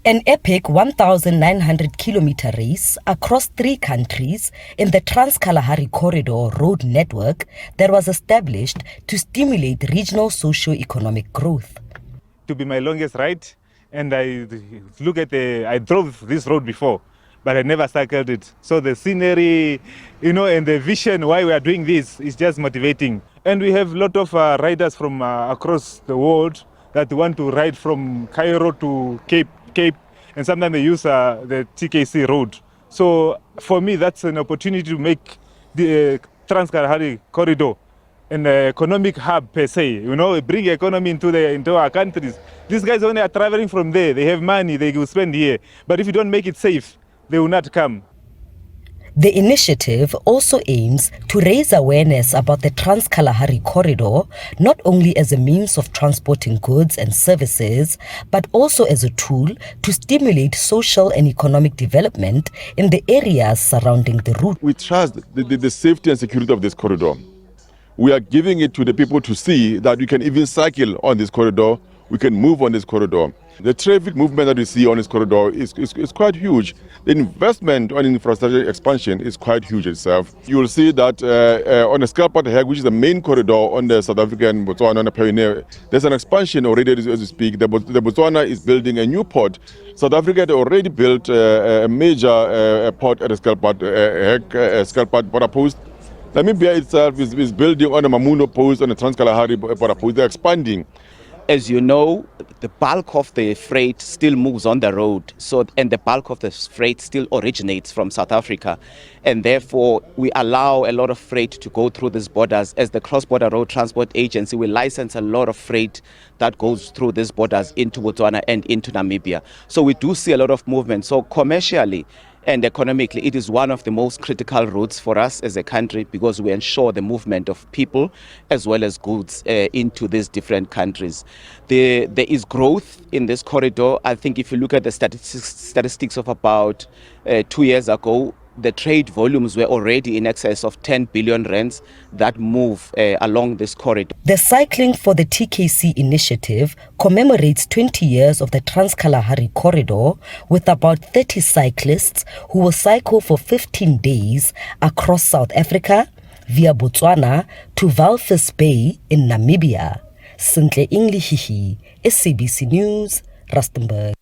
An epic 1,900-kilometre race across 3 countries in the Trans-Kalahari Corridor road network that was established to stimulate regional socio-economic growth. To be my longest ride, and I drove this road before, but I never cycled it. So the scenery, and the vision why we are doing this is just motivating. And we have a lot of riders from across the world that want to ride from Cairo to Cape, and sometimes they use the TKC road. So for me, that's an opportunity to make the Trans-Kalahari Corridor an economic hub per se, bring economy into our countries. These guys, when they are traveling from there, they have money, they will spend here. But if you don't make it safe, they will not come. The initiative also aims to raise awareness about the Trans-Kalahari Corridor, not only as a means of transporting goods and services, but also as a tool to stimulate social and economic development in the areas surrounding the route. We trust the safety and security of this corridor. We are giving it to the people to see that we can even cycle on this corridor, we can move on this corridor. The traffic movement that we see on this corridor is quite huge. The investment on infrastructure expansion is quite huge itself. You will see that on the Skelpad, which is the main corridor on the South African Botswana on the Pioneer, there's an expansion already as we speak. The Botswana is building a new port. South Africa had already built a major port at the Skelpad border post. Namibia itself is building on the Mamuno post, on the Trans-Kalahari border post. They're expanding. As you know, the bulk of the freight still moves on the road, and the bulk of the freight still originates from South Africa, and therefore we allow a lot of freight to go through these borders. As the Cross-Border Road Transport Agency, we license a lot of freight that goes through these borders into Botswana and into Namibia. So we do see a lot of movement. So commercially and economically, it is one of the most critical routes for us as a country because we ensure the movement of people as well as goods into these different countries. There is growth in this corridor. I think if you look at the statistics of about 2 years ago, the trade volumes were already in excess of 10 billion rands that move along this corridor. The Cycling for the TKC initiative commemorates 20 years of the Trans-Kalahari Corridor with about 30 cyclists who will cycle for 15 days across South Africa via Botswana to Walvis Bay in Namibia. Sintle Inglihihi, SABC News, Rustenburg.